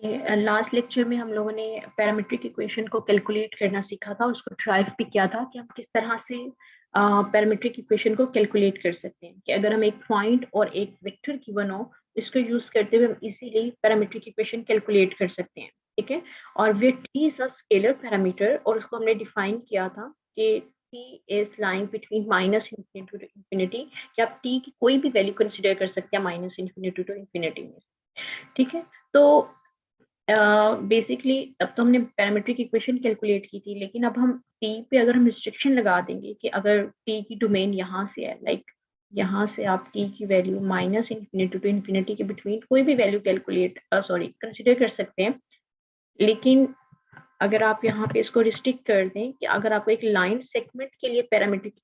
Last lecture में हम लोगों ने पैरामीट्रिक इक्वेशन को कैलकुलेट करना सीखा था, उसको ड्राइव भी किया था कि हम किस तरह से पैरामीट्रिक इक्वेशन को कैलकुलेट कर सकते हैं। कि अगर हम एक पॉइंट और एक वेक्टर गिवन हो, इसको यूज करते हुए हम इजीली पैरामीट्रिक इक्वेशन कैलकुलेट कर सकते हैं। ठीक है, और वे t is a scalar parameter, और उसको हमने डिफाइन किया था कि t is line between minus infinity to infinity, कि आप टी की कोई भी वैल्यू कंसिडर कर सकते हैं माइनस इन्फिनिटी टू इन्फिनिटी में। ठीक है, तो बेसिकली अब तो हमने पैरामीट्रिक इक्वेशन कैलकुलेट की थी, लेकिन अब हम टी पे अगर हम रिस्ट्रिक्शन लगा देंगे कि अगर टी की डोमेन यहाँ से है, लाइक यहाँ से आप टी की value minus infinity to infinity के बिटवीन कोई भी वैल्यू कंसिडर कर सकते हैं। लेकिन अगर आप यहाँ पे इसको रिस्ट्रिक्ट कर दें कि अगर आपको एक लाइन सेगमेंट के लिए पैरामीट्रिक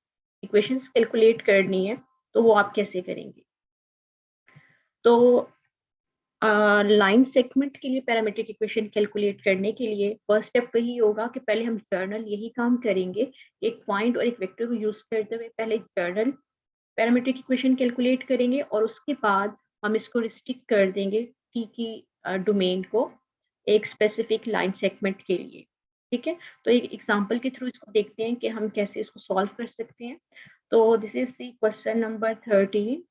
इक्वेशंस कैलकुलेट करनी है, तो वो आप कैसे करेंगे? तो लाइन सेगमेंट के लिए पैरामीट्रिक इक्वेशन कैलकुलेट करने के लिए फर्स्ट स्टेप वही होगा कि पहले हम जर्नल यही काम करेंगे। एक पॉइंट और एक वेक्टर को यूज करते हुए पहले जर्नल पैरामीट्रिक इक्वेशन कैलकुलेट करेंगे, और उसके बाद हम इसको रिस्ट्रिक्ट कर देंगे टी की डोमेन को एक स्पेसिफिक लाइन सेगमेंट के लिए। ठीक है, तो एक एग्जांपल के थ्रू इसको देखते हैं कि हम कैसे इसको सॉल्व कर सकते हैं। तो this is the question number 13,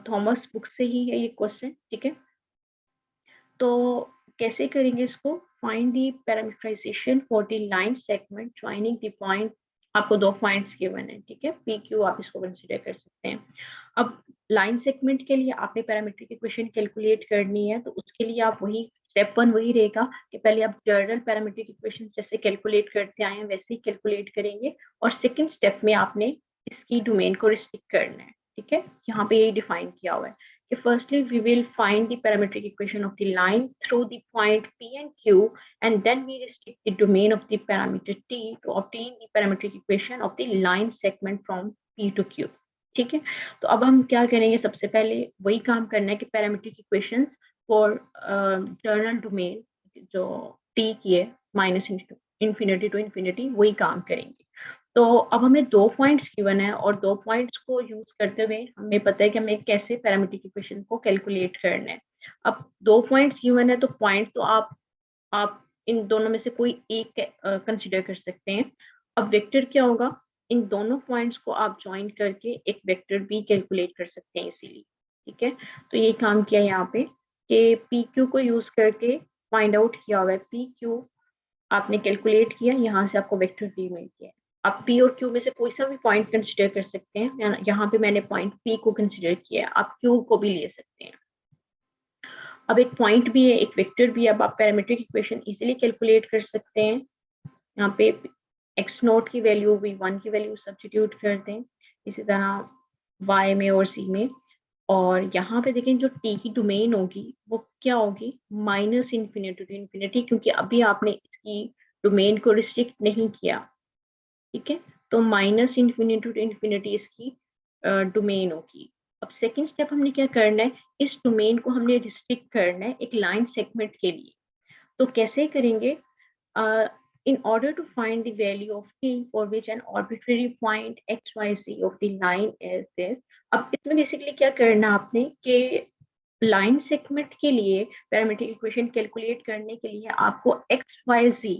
Thomas book से ही है ये क्वेश्चन। ठीक है, तो कैसे करेंगे इसको? Find the parameterization for the line segment joining the point. आपको दो पॉइंट्स गिवन है, ठीक है, पी क्यू आप इसको कंसीडर कर सकते हैं। अब लाइन सेगमेंट के लिए आपने पैरामीट्रिक इक्वेशन कैलकुलेट करनी है, तो उसके लिए आप वही स्टेप वन वही रहेगा कि पहले आप जर्नल पैरामीट्रिक इक्वेशन जैसे कैलकुलेट करते आए हैं वैसे ही कैलकुलेट करेंगे, और सेकेंड स्टेप में आपने इसकी डोमेन को रिस्ट्रिक्ट करना है। ठीक है, यहाँ पे यही डिफाइन किया हुआ है कि firstly we will find the parametric equation of the line through the point P and Q, and then we restrict the domain of the parameter T to obtain the parametric equation of the line segment from P to Q. ठीक है, तो अब हम क्या करेंगे? सबसे पहले वही काम करना है कि parametric equations for journal domain जो T की है माइनस इन्फिनिटी टू इन्फिनिटी, वही काम करेंगे। तो अब हमें दो पॉइंट्स गिवन है, और दो पॉइंट्स को यूज करते हुए हमें पता है कि हमें कैसे पैरामीट्रिक इक्वेशन को कैलकुलेट करना है। अब दो पॉइंट्स गिवन है, तो पॉइंट तो आप इन दोनों में से कोई एक कंसिडर कर सकते हैं। अब वेक्टर क्या होगा? इन दोनों पॉइंट्स को आप ज्वाइन करके एक वेक्टर भी कैलकुलेट कर सकते हैं इसीलिए। ठीक है, तो ये काम किया यहाँ पे कि पी क्यू को यूज करके फाइंड आउट किया हुआ है। पी क्यू आपने कैलकुलेट किया, यहाँ से आपको वेक्टर बी मिल गया। आप पी और क्यू में से कोई सा भी पॉइंट कंसिडर कर सकते हैं। यहाँ पे मैंने पॉइंट पी को कंसिडर किया है, आप क्यू को भी ले सकते हैं। अब एक पॉइंट भी है, एक वेक्टर भी है, अब आप पैरामीट्रिक इक्वेशन इजीली कैलकुलेट कर सकते हैं। यहाँ पे एक्स नोट की वैल्यू v1 की वैल्यू सब्स्टिट्यूट कर दें, इसी तरह y में और c में, और यहाँ पे देखें जो t की डोमेन होगी वो क्या होगी? माइनस इन्फिनिटी टू इन्फिनिटी, क्योंकि अभी आपने इसकी डोमेन को रिस्ट्रिक्ट नहीं किया। ठीक है, तो माइनस इन्फिनिटी टू इन्फिनिटी इसकी डोमेन होगी। अब सेकंड स्टेप हमने क्या करना है? इस डोमेन को हमने रिस्ट्रिक्ट करना है एक लाइन सेगमेंट के लिए। तो कैसे करेंगे? in order to find the value of t for which an arbitrary point x y z of the line is this। अब इसमें बेसिकली क्या करना है आपने कि लाइन सेगमेंट के लिए पैरामीट्रिक इक्वेशन कैलकुलेट करने के लिए आपको एक्स वाई जी,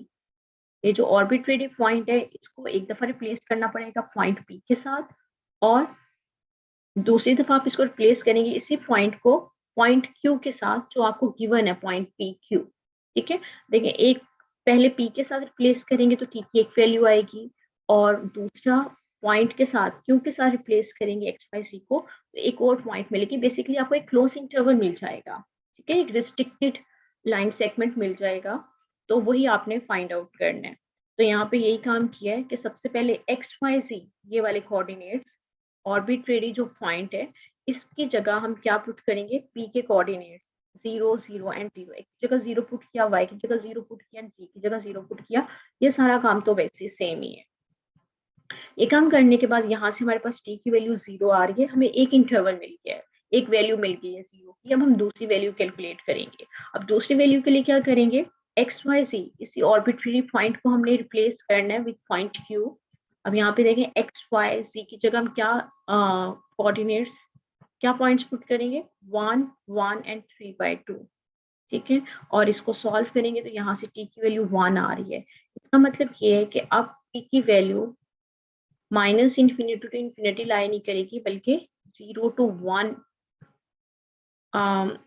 ये जो आर्बिट्रेरी पॉइंट है, इसको एक दफा रिप्लेस करना पड़ेगा पॉइंट पी के साथ, और दूसरी दफा आप इसको रिप्लेस करेंगे इसी पॉइंट को पॉइंट क्यू के साथ जो आपको गिवन है पॉइंट पी क्यू। ठीक है, देखिए एक पहले पी के साथ रिप्लेस करेंगे तो टी की एक वैल्यू आएगी, और दूसरा पॉइंट के साथ क्यू के साथ रिप्लेस करेंगे एक्स वाई सी को, तो एक और पॉइंट मिलेगी। बेसिकली आपको एक क्लोज इंटरवल मिल जाएगा। ठीक है, एक रिस्ट्रिक्टेड लाइन सेगमेंट मिल जाएगा, तो वही आपने फाइंड आउट करना है। तो यहाँ पे यही काम किया है कि सबसे पहले एक्स वाई जी ये वाले कोऑर्डिनेट्स, आर्बिट्रेरी जो पॉइंट है, इसकी जगह हम क्या पुट करेंगे? पी के कोऑर्डिनेट्स 0 0 एंड 0। एक जगह 0 पुट किया, y की जगह 0 पुट किया, जी की जगह 0 पुट किया। ये सारा काम तो वैसे सेम ही है। ये काम करने के बाद यहाँ से हमारे पास t की वैल्यू 0 आ रही है, हमें एक इंटरवल मिल गया है, एक वैल्यू मिल गई है 0 की। अब हम दूसरी वैल्यू कैलकुलेट करेंगे। अब दूसरी वैल्यू के लिए क्या करेंगे? एक्स वाई जी इसी आर्बिट्रेरी पॉइंट को हमने रिप्लेस करना है विद पॉइंट क्यू। अब यहाँ पे देखें एक्स वाई जी की जगह हम क्या कोऑर्डिनेट्स क्या पॉइंट्स पुट करेंगे? 1 1 एंड 3/2। ठीक है, और इसको सॉल्व करेंगे तो यहाँ से टी की वैल्यू 1 आ रही है। इसका मतलब ये है कि अब टी की value minus infinity to infinity lie नहीं करेगी, बल्कि 0 to 1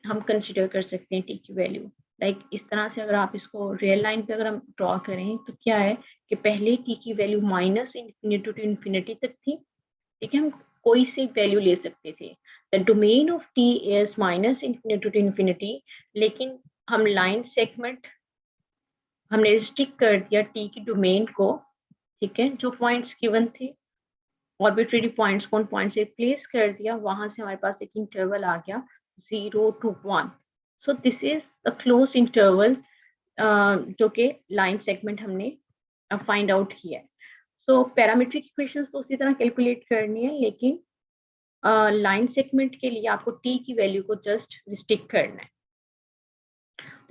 हम कंसिडर कर सकते हैं टी की वैल्यू। लाइक इस तरह से अगर आप इसको रियल लाइन पे अगर हम ड्रॉ करें तो क्या है कि पहले टी की value minus infinity to infinity तक थी, ठीक है, हम कोई सी वैल्यू ले सकते थे। The domain of T is minus infinity to infinity, लेकिन हम लाइन सेगमेंट हमने रिस्ट्रिक्ट कर दिया टी की डोमेन को, ठीक है, जो पॉइंट्स गिवन थे आर्बिट्रेरी पॉइंट्स को उन पॉइंट से प्लेस कर दिया, वहां से हमारे पास एक इंटरवल आ गया 0 to 1। So this is a close interval जो कि लाइन सेगमेंट हमने फाइंड आउट किया है। सो पैरामीट्रिक इक्वेशंस तो उसी तरह कैलकुलेट करनी है, लेकिन लाइन सेगमेंट के लिए आपको टी की वैल्यू को जस्ट रिस्ट्रिक्ट करना है।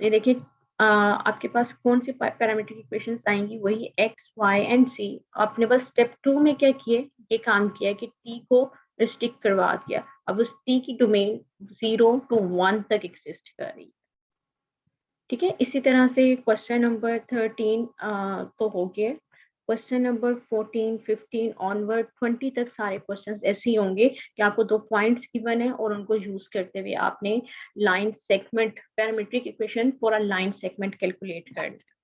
ये देखिए आपके पास कौन सी पैरामीट्रिक इक्वेशंस आएंगी, वही एक्स वाई एंड सी। आपने बस स्टेप 2 में क्या किए, ये काम किया कि टी को रिस्ट्रिक्ट करवा दिया। अब उस टी की डोमेन 0 to 1 तक एग्जिस्ट कर रही है, ठीक है। इसी तरह से क्वेश्चन नंबर 13 तो हो गया। क्वेश्चन नंबर 14, 15 ऑनवर्ड 20 तक सारे क्वेश्चंस ऐसे ही होंगे कि आपको 2 पॉइंट्स गिवन है और उनको यूज करते हुए आपने line segment parametric equation for a line segment calculate करना है।